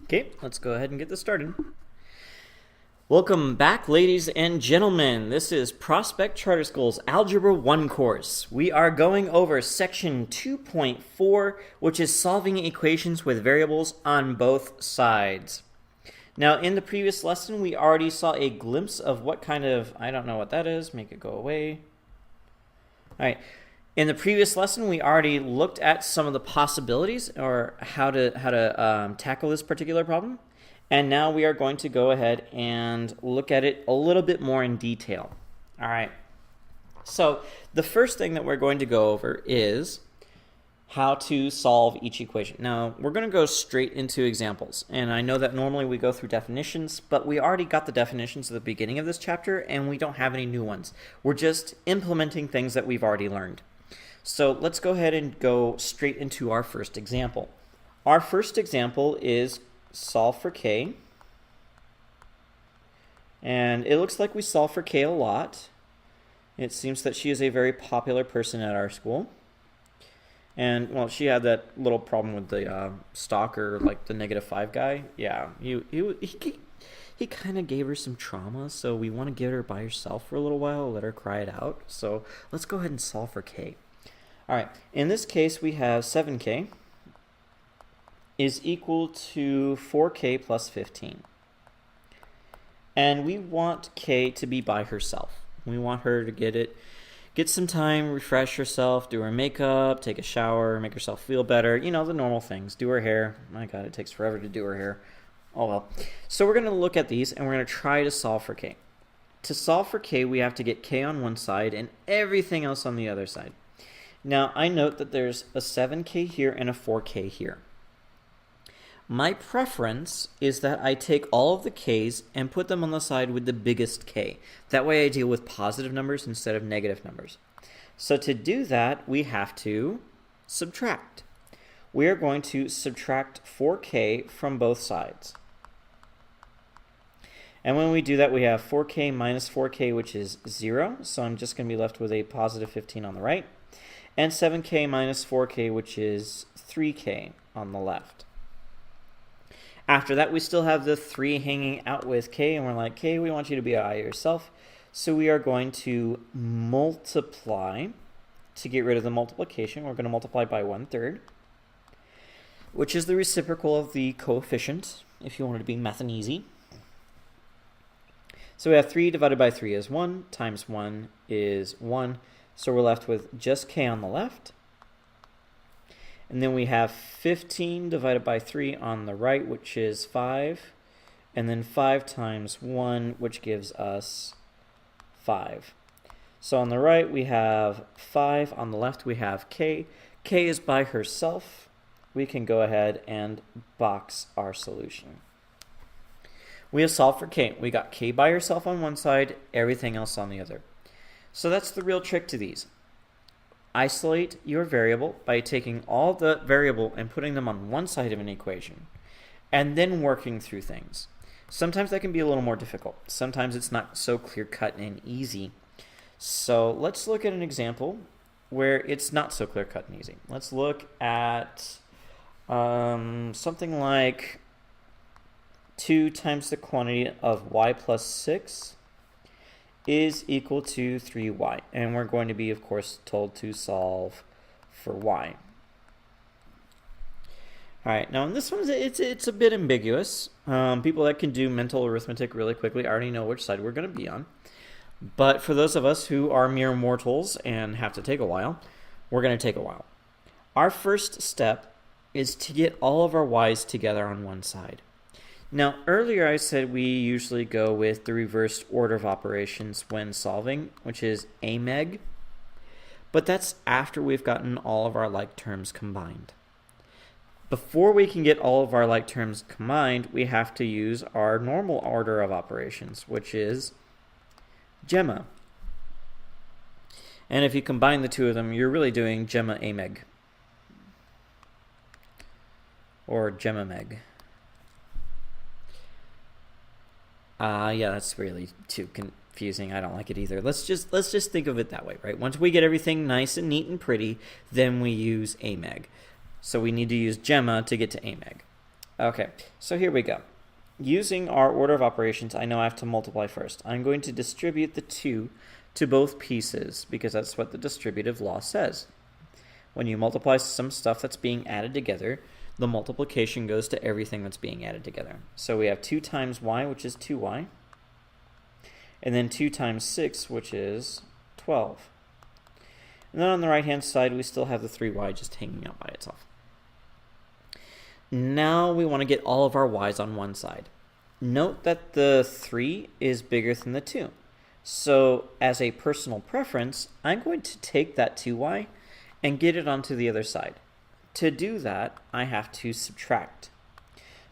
Okay, let's go ahead and get this started. Welcome back, ladies and gentlemen. This is Prospect Charter School's Algebra 1 course. We are going over section 2.4, which is solving equations with variables on both sides. Now, in the previous lesson, we already saw a glimpse of what kind of, I don't know what that is, make it go away. All right. In the previous lesson, we already looked at some of the possibilities or how to tackle this particular problem. And now we are going to go ahead and look at it a little bit more in detail. All right. So the first thing that we're going to go over is how to solve each equation. Now, we're going to go straight into examples. And I know that normally we go through definitions, but we already got the definitions at the beginning of this chapter, and we don't have any new ones. We're just implementing things that we've already learned. So let's go ahead and go straight into our first example. Our first example is solve for k. And it looks like we solve for k a lot. It seems that she is a very popular person at our school. And, well, she had that little problem with the stalker, like the -5 guy. Yeah, he kind of gave her some trauma, so we want to get her by herself for a little while, let her cry it out. So let's go ahead and solve for k. All right, in this case, we have 7k is equal to 4k plus 15. And we want k to be by herself. We want her to get some time, refresh herself, do her makeup, take a shower, make herself feel better. You know, the normal things. Do her hair. My God, it takes forever to do her hair. Oh well. So we're going to look at these and we're going to try to solve for k. To solve for k, we have to get k on one side and everything else on the other side. Now, I note that there's a 7k here and a 4k here. My preference is that I take all of the k's and put them on the side with the biggest k. That way I deal with positive numbers instead of negative numbers. So to do that, we have to subtract. We are going to subtract 4k from both sides. And when we do that, we have 4k minus 4k, which is 0. So I'm just going to be left with a positive 15 on the right. And 7k minus 4k, which is 3k on the left. After that, we still have the 3 hanging out with k, and we're like, k, we want you to be by yourself. So we are going to multiply. To get rid of the multiplication, we're going to multiply by 1/3, which is the reciprocal of the coefficient, if you wanted to be math and easy. So we have 3 divided by 3 is 1, times 1 is 1. So we're left with just k on the left. And then we have 15 divided by 3 on the right, which is 5. And then 5 times 1, which gives us 5. So on the right, we have 5. On the left, we have k. K is by herself. We can go ahead and box our solution. We have solved for k. We got k by herself on one side, everything else on the other. So that's the real trick to these. Isolate your variable by taking all the variable and putting them on one side of an equation, and then working through things. Sometimes that can be a little more difficult. Sometimes it's not so clear-cut and easy. So let's look at an example where it's not so clear-cut and easy. Let's look at something like 2 times the quantity of y plus 6 is equal to 3y. And we're going to be, of course, told to solve for y. All right, now in this one, it's a bit ambiguous. People that can do mental arithmetic really quickly already know which side we're going to be on. But for those of us who are mere mortals and have to take a while, we're going to take a while. Our first step is to get all of our y's together on one side. Now, earlier I said we usually go with the reversed order of operations when solving, which is AMEG, but that's after we've gotten all of our like terms combined. Before we can get all of our like terms combined, we have to use our normal order of operations, which is GEMMA. And if you combine the two of them, you're really doing GEMMA AMEG, or GEMMA MEG. Yeah, that's really too confusing. I don't like it either. Let's just think of it that way, right? Once we get everything nice and neat and pretty, then we use AMEG. So we need to use GEMMA to get to AMEG. Okay, so here we go. Using our order of operations, I know I have to multiply first. I'm going to distribute the 2 to both pieces because that's what the distributive law says. When you multiply some stuff that's being added together, the multiplication goes to everything that's being added together. So we have 2 times y, which is 2y, and then 2 times 6, which is 12. And then on the right-hand side, we still have the 3y just hanging out by itself. Now we want to get all of our y's on one side. Note that the 3 is bigger than the 2. So as a personal preference, I'm going to take that 2y and get it onto the other side. To do that, I have to subtract.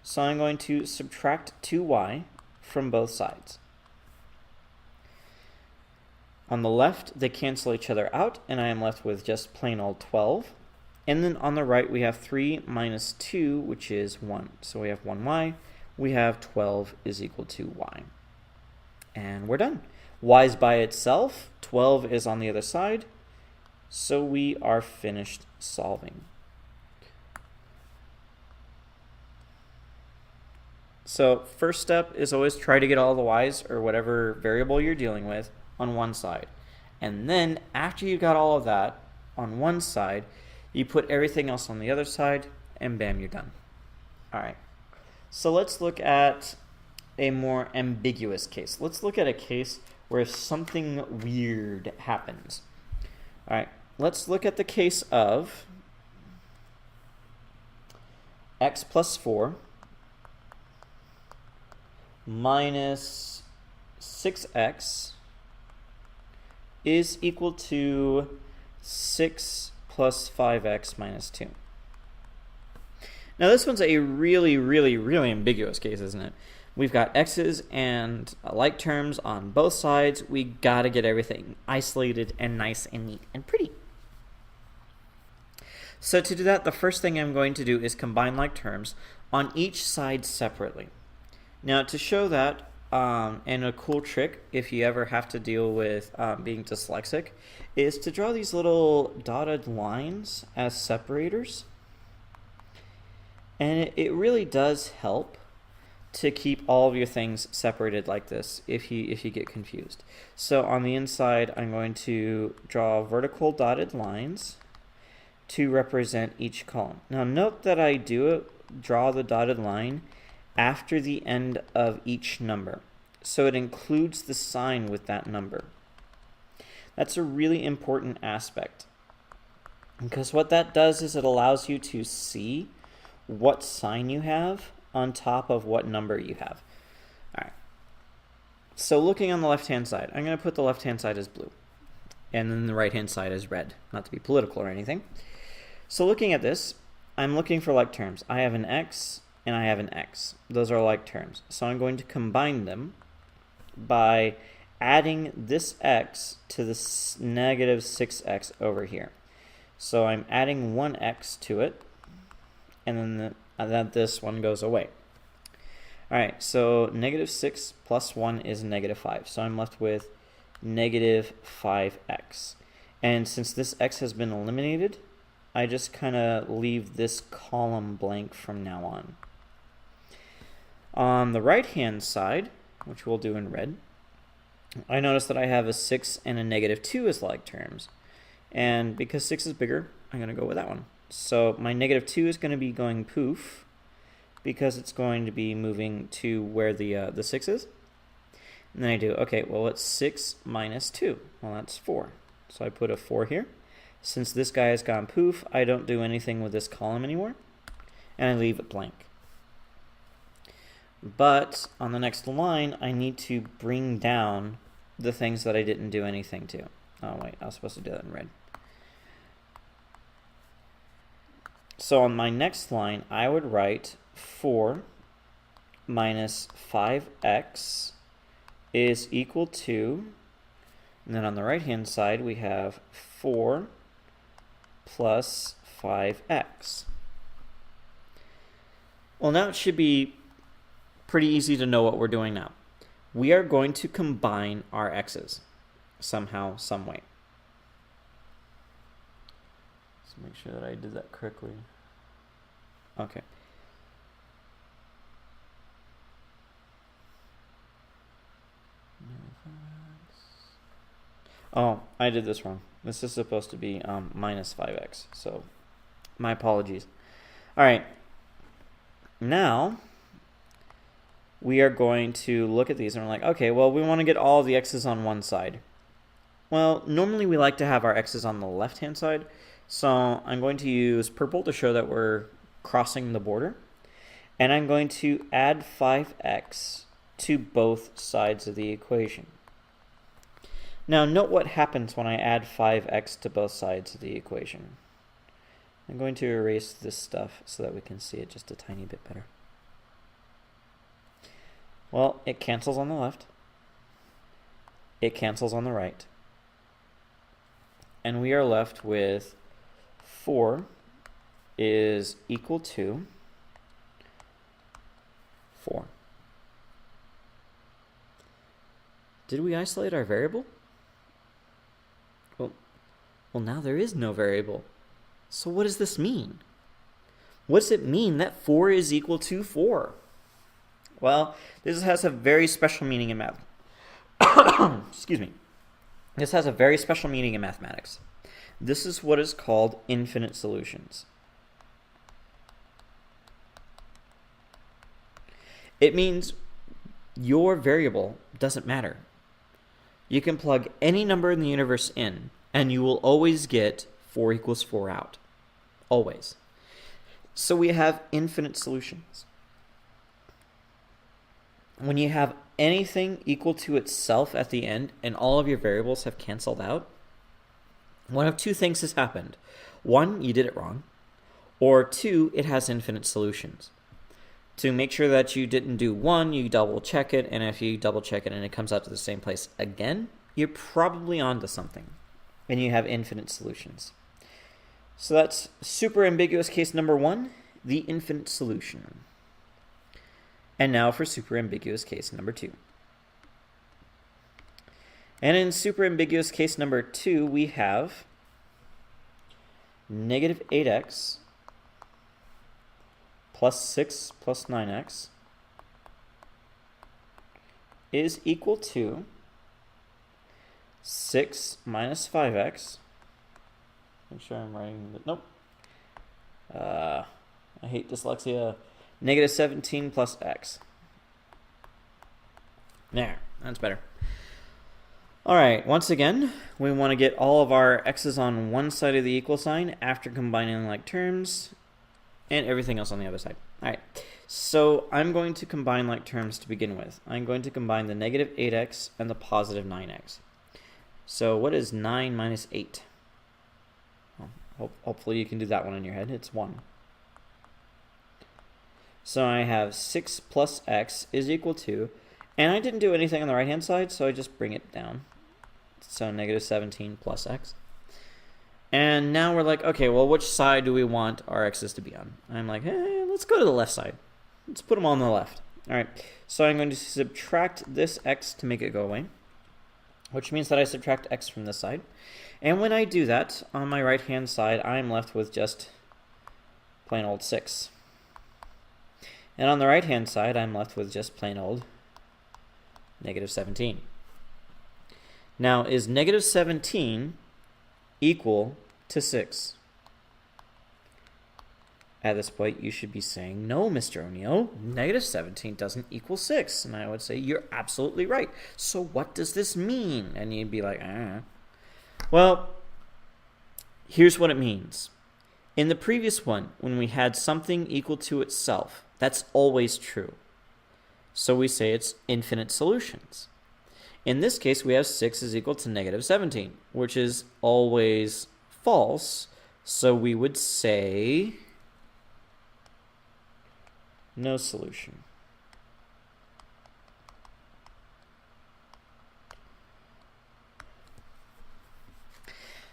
So I'm going to subtract 2y from both sides. On the left, they cancel each other out, and I am left with just plain old 12. And then on the right, we have 3 minus 2, which is 1. So we have 1y. We have 12 is equal to y. And we're done. Y is by itself. 12 is on the other side. So we are finished solving. So first step is always try to get all the y's or whatever variable you're dealing with on one side. And then after you got all of that on one side, you put everything else on the other side, and bam, you're done. All right. So let's look at a more ambiguous case. Let's look at a case where something weird happens. All right. Let's look at the case of x plus 4 minus 6x is equal to 6 plus 5x minus 2. Now this one's a really ambiguous case, isn't it? We've got x's and like terms on both sides. We gotta get everything isolated and nice and neat and pretty. So to do that, the first thing I'm going to do is combine like terms on each side separately. Now to show that, and a cool trick if you ever have to deal with being dyslexic, is to draw these little dotted lines as separators. And it really does help to keep all of your things separated like this if you get confused. So on the inside, I'm going to draw vertical dotted lines to represent each column. Now note that I draw the dotted line after the end of each number. So it includes the sign with that number. That's a really important aspect, because what that does is it allows you to see what sign you have on top of what number you have. All right. So looking on the left-hand side, I'm going to put the left-hand side as blue, and then the right-hand side as red, not to be political or anything. So looking at this, I'm looking for like terms. I have an x and I have an x. Those are like terms. So I'm going to combine them by adding this x to this negative 6x over here. So I'm adding 1x to it, and then this one goes away. All right, so negative 6 plus 1 is negative 5. So I'm left with negative 5x. And since this x has been eliminated, I just kind of leave this column blank from now on. On the right-hand side, which we'll do in red, I notice that I have a 6 and a negative 2 as like terms. And because 6 is bigger, I'm going to go with that one. So my negative 2 is going to be going poof, because it's going to be moving to where the 6 is. And then I do, okay, well, it's 6 minus 2. Well, that's 4. So I put a 4 here. Since this guy has gone poof, I don't do anything with this column anymore, and I leave it blank. But on the next line, I need to bring down the things that I didn't do anything to. Oh, wait, I was supposed to do that in red. So on my next line, I would write 4 minus 5x is equal to, and then on the right-hand side, we have 4 plus 5x. Well, now it should be pretty easy to know what we're doing now. We are going to combine our x's somehow, some way. Let's make sure that I did that correctly. Okay. Oh, I did this wrong. This is supposed to be minus 5x. So my apologies. All right. Now we are going to look at these and we're like, okay, well, we want to get all the x's on one side. Well, normally we like to have our x's on the left-hand side. So I'm going to use purple to show that we're crossing the border. And I'm going to add 5x to both sides of the equation. Now note what happens when I add 5x to both sides of the equation. I'm going to erase this stuff so that we can see it just a tiny bit better. Well, it cancels on the left. It cancels on the right. And we are left with 4 is equal to 4. Did we isolate our variable? Well, now there is no variable. So what does this mean? What does it mean that 4 is equal to 4? Well, this has a very special meaning in math. Excuse me. This has a very special meaning in mathematics. This is what is called infinite solutions. It means your variable doesn't matter. You can plug any number in the universe in, and you will always get 4 equals 4 out. Always. So we have infinite solutions. When you have anything equal to itself at the end and all of your variables have canceled out, one of two things has happened. 1, you did it wrong. Or 2, it has infinite solutions. To make sure that you didn't do 1, you double check it, and if you double check it and it comes out to the same place again, you're probably onto something, and you have infinite solutions. So that's super ambiguous case number 1, the infinite solution. And now for super ambiguous case number 2. And in super ambiguous case number 2, we have negative 8x plus 6 plus 9x is equal to 6 minus 5x. Make sure I'm writing the, nope. I hate dyslexia. Negative 17 plus x. There, that's better. All right, once again, we want to get all of our x's on one side of the equal sign after combining like terms and everything else on the other side. All right, so I'm going to combine like terms to begin with. I'm going to combine the negative 8x and the positive 9x. So what is 9 minus 8? Well, hopefully you can do that one in your head. It's 1. So I have 6 plus x is equal to, and I didn't do anything on the right-hand side, so I just bring it down. So negative 17 plus x. And now we're like, okay, well, which side do we want our x's to be on? I'm like, hey, let's go to the left side. Let's put them on the left. All right, so I'm going to subtract this x to make it go away, which means that I subtract x from this side. And when I do that, on my right-hand side, I'm left with just plain old 6. And on the right-hand side, I'm left with just plain old negative 17. Now, is negative 17 equal to 6? At this point, you should be saying, no, Mr. O'Neill, negative 17 doesn't equal 6. And I would say, you're absolutely right. So what does this mean? And you'd be like, Well, here's what it means. In the previous one, when we had something equal to itself, that's always true. So we say it's infinite solutions. In this case, we have 6 is equal to negative 17, which is always false. So we would say no solution.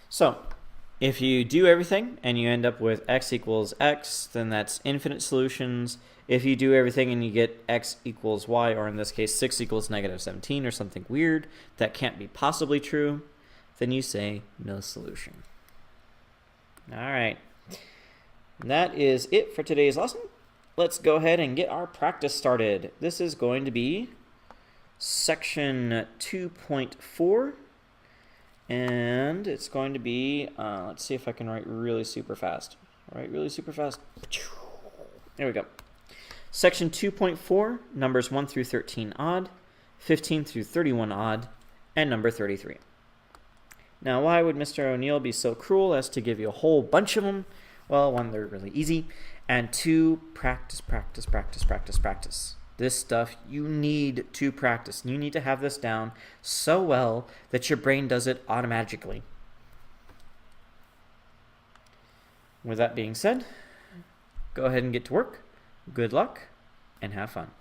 So if you do everything and you end up with x equals x, then that's infinite solutions. If you do everything and you get x equals y, or in this case 6 equals negative 17 or something weird that can't be possibly true, then you say no solution. All right. That is it for today's lesson. Let's go ahead and get our practice started. This is going to be section 2.4. And it's going to be, let's see if I can write really super fast. Write really super fast. There we go. Section 2.4, numbers 1 through 13 odd, 15 through 31 odd, and number 33. Now, why would Mr. O'Neill be so cruel as to give you a whole bunch of them? Well, one, they're really easy, and two, practice, practice, practice, practice, practice. This stuff you need to practice. You need to have this down so well that your brain does it automatically. With that being said, go ahead and get to work. Good luck, and have fun.